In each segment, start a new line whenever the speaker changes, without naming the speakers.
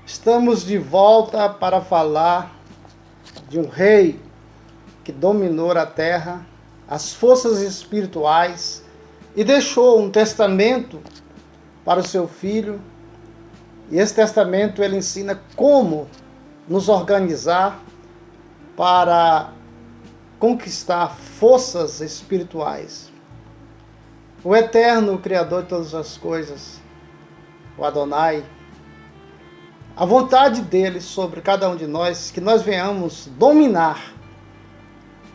Estamos de volta para falar de um rei que dominou a terra, as forças espirituais e deixou um testamento para o seu filho. E esse testamento ele ensina como nos organizar para conquistar forças espirituais. O Eterno, o Criador de todas as coisas, o Adonai, a vontade dele sobre cada um de nós, que nós venhamos dominar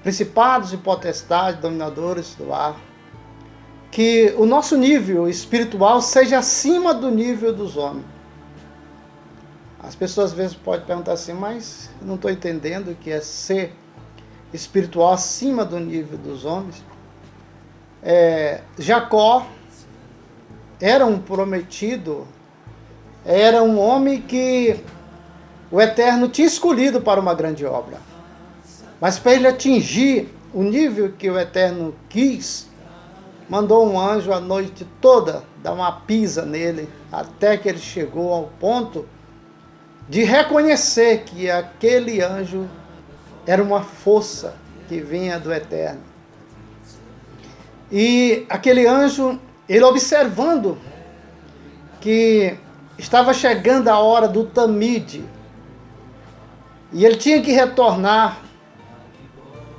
principados e potestades, dominadores do ar, que o nosso nível espiritual seja acima do nível dos homens. As pessoas às vezes podem perguntar assim, mas eu não estou entendendo o que é ser espiritual acima do nível dos homens. Jacó era um prometido, era um homem que o Eterno tinha escolhido para uma grande obra. Mas para ele atingir o nível que o Eterno quis, mandou um anjo a noite toda dar uma pisa nele, até que ele chegou ao ponto de reconhecer que aquele anjo era uma força que vinha do Eterno. E aquele anjo, ele observando que estava chegando a hora do Tamide, e ele tinha que retornar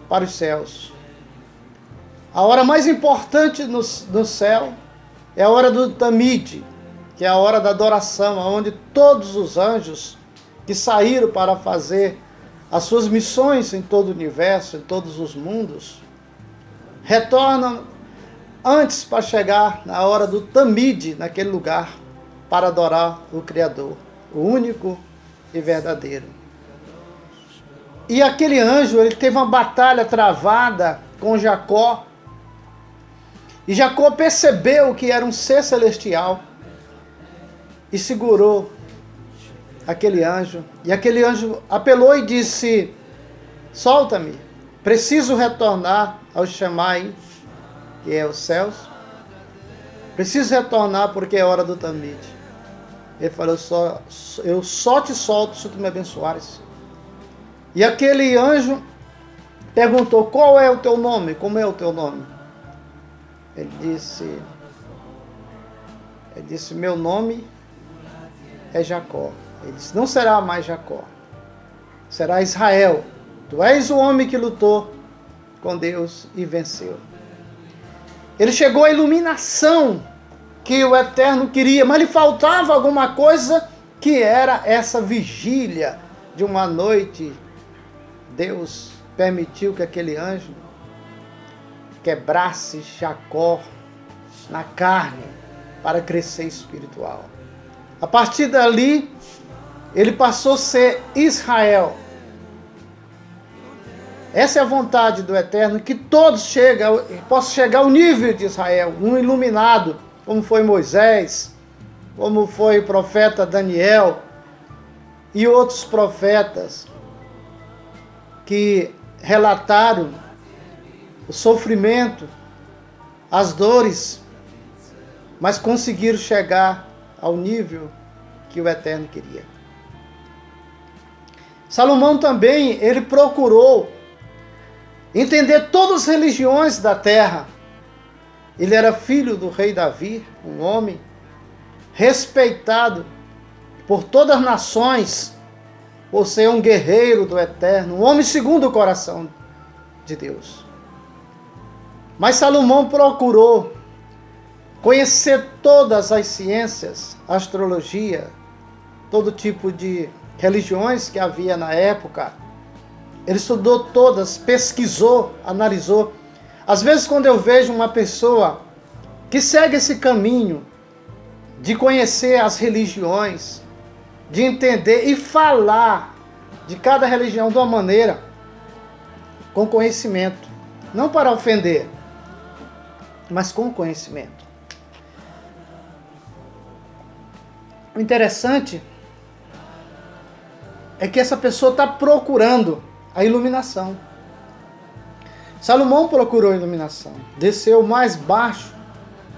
para os céus. A hora mais importante no céu é a hora do Tamide, que é a hora da adoração, onde todos os anjos que saíram para fazer as suas missões em todo o universo, em todos os mundos, retornam antes para chegar na hora do Tamide, naquele lugar, para adorar o Criador, o único e verdadeiro. E aquele anjo, ele teve uma batalha travada com Jacó, e Jacó percebeu que era um ser celestial, e segurou aquele anjo, e aquele anjo apelou e disse, solta-me, preciso retornar ao Shammai, que é os céus, preciso retornar porque é hora do Tamide. Ele falou, eu só te solto se tu me abençoares. E aquele anjo perguntou, qual é o teu nome? Como é o teu nome? Ele disse, meu nome é Jacó. Ele disse, não será mais Jacó, será Israel. Tu és o homem que lutou com Deus e venceu. Ele chegou à iluminação que o Eterno queria, mas lhe faltava alguma coisa, que era essa vigília de uma noite. Deus permitiu que aquele anjo quebrasse Jacó na carne para crescer espiritual. A partir dali, ele passou a ser Israel. Essa é a vontade do Eterno, que todos possam chegar ao nível de Israel, um iluminado, como foi Moisés, como foi o profeta Daniel e outros profetas que relataram o sofrimento, as dores, mas conseguiram chegar ao nível que o Eterno queria. Salomão também, ele procurou entender todas as religiões da terra. Ele era filho do rei Davi, um homem respeitado por todas as nações, por ser um guerreiro do Eterno, um homem segundo o coração de Deus. Mas Salomão procurou conhecer todas as ciências, astrologia, todo tipo de religiões que havia na época. Ele estudou todas, pesquisou, analisou. Às vezes, quando eu vejo uma pessoa que segue esse caminho de conhecer as religiões, de entender e falar de cada religião de uma maneira com conhecimento, não para ofender, mas com conhecimento. O interessante é que essa pessoa está procurando a iluminação. Salomão procurou a iluminação, desceu mais baixo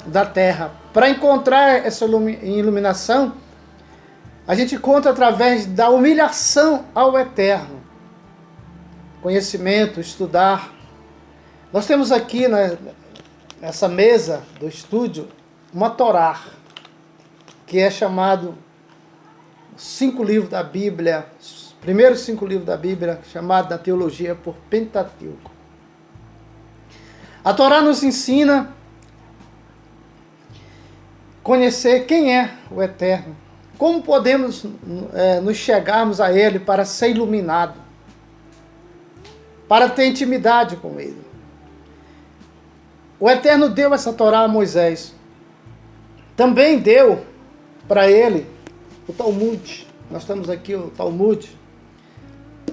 da terra para encontrar essa iluminação A gente encontra através da humilhação ao Eterno. Conhecimento, estudar. Nós temos aqui nessa mesa do estúdio uma Torá, que é chamado 5 livros da Bíblia, os primeiros 5 livros da Bíblia, chamado na teologia por Pentateuco. A Torá nos ensina conhecer quem é o Eterno, como podemos nos chegarmos a Ele para ser iluminado, para ter intimidade com Ele. O Eterno deu essa Torá a Moisés. Também deu para ele o Talmud. Nós estamos aqui, o Talmud.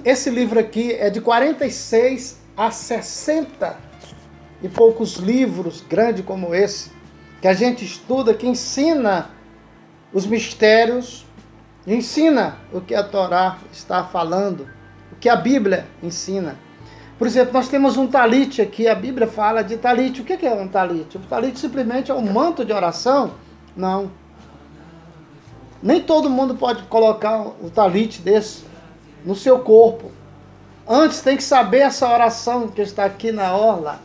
Esse livro aqui é de 46 a 60 e poucos livros, grande como esse, que a gente estuda, que ensina os mistérios, ensina o que a Torá está falando, o que a Bíblia ensina. Por exemplo, nós temos um talit aqui, a Bíblia fala de talit. O que é um talit? O talit simplesmente é um manto de oração? Não. Nem todo mundo pode colocar um talit desse no seu corpo. Antes tem que saber essa oração que está aqui na orla.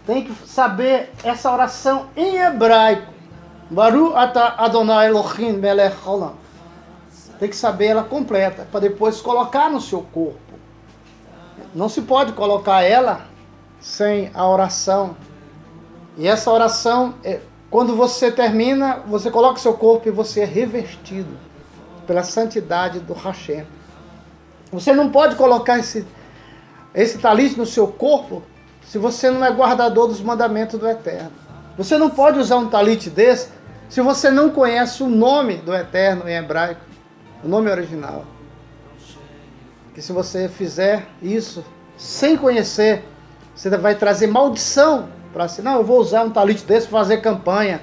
Tem que saber essa oração em hebraico. Baruch atah Adonai Elohim melech haolam. Tem que saber ela completa, para depois colocar no seu corpo. Não se pode colocar ela sem a oração. E essa oração, quando você termina, você coloca o seu corpo e você é revestido pela santidade do Hashem. Você não pode colocar esse talit no seu corpo se você não é guardador dos mandamentos do Eterno. Você não pode usar um talit desse se você não conhece o nome do Eterno em hebraico, o nome original. Que se você fizer isso sem conhecer, você vai trazer maldição para si. Não, eu vou usar um talit desse para fazer campanha.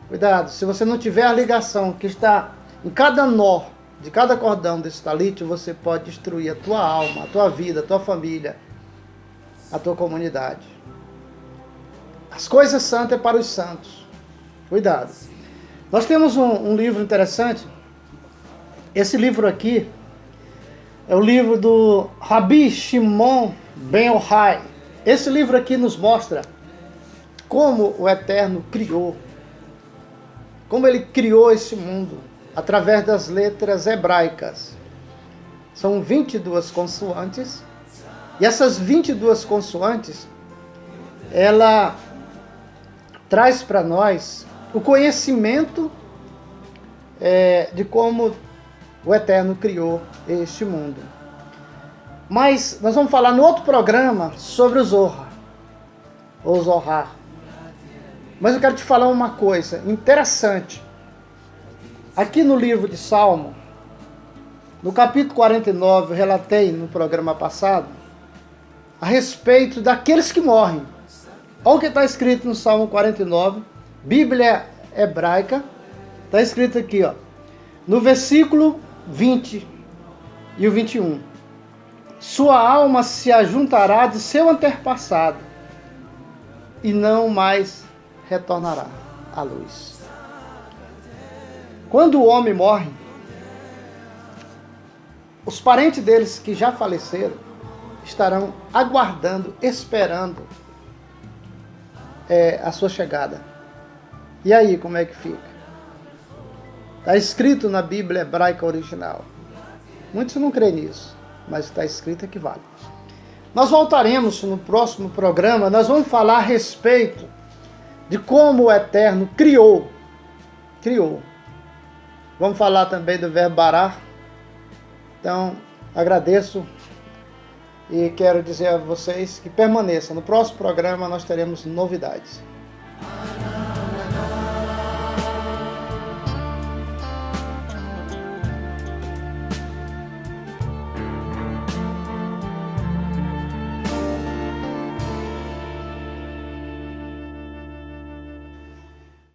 Cuidado, se você não tiver a ligação que está em cada nó, de cada cordão desse talit, você pode destruir a tua alma, a tua vida, a tua família, a tua comunidade. As coisas santas é para os santos. Cuidado. Nós temos um livro interessante. Esse livro aqui é o livro do Rabi Shimon Ben Yochai. Esse livro aqui nos mostra como o Eterno criou, como ele criou esse mundo, através das letras hebraicas. São 22 consoantes, e essas 22 consoantes, ela traz para nós o conhecimento de como o Eterno criou este mundo. Mas nós vamos falar no outro programa sobre o Zohar, ou Zohar. Mas eu quero te falar uma coisa interessante. Aqui no livro de Salmo, no capítulo 49, eu relatei no programa passado, a respeito daqueles que morrem. Olha o que está escrito no Salmo 49, Bíblia hebraica, está escrito aqui, ó, no versículo 20 e o 21. Sua alma se ajuntará de seu antepassado e não mais retornará à luz. Quando o homem morre, os parentes deles que já faleceram estarão aguardando, esperando a sua chegada. E aí, como é que fica? Está escrito na Bíblia hebraica original. Muitos não creem nisso, mas está escrito que vale. Nós voltaremos no próximo programa, nós vamos falar a respeito de como o Eterno criou. Vamos falar também do verbo barar. Então, agradeço e quero dizer a vocês que permaneçam. No próximo programa nós teremos novidades.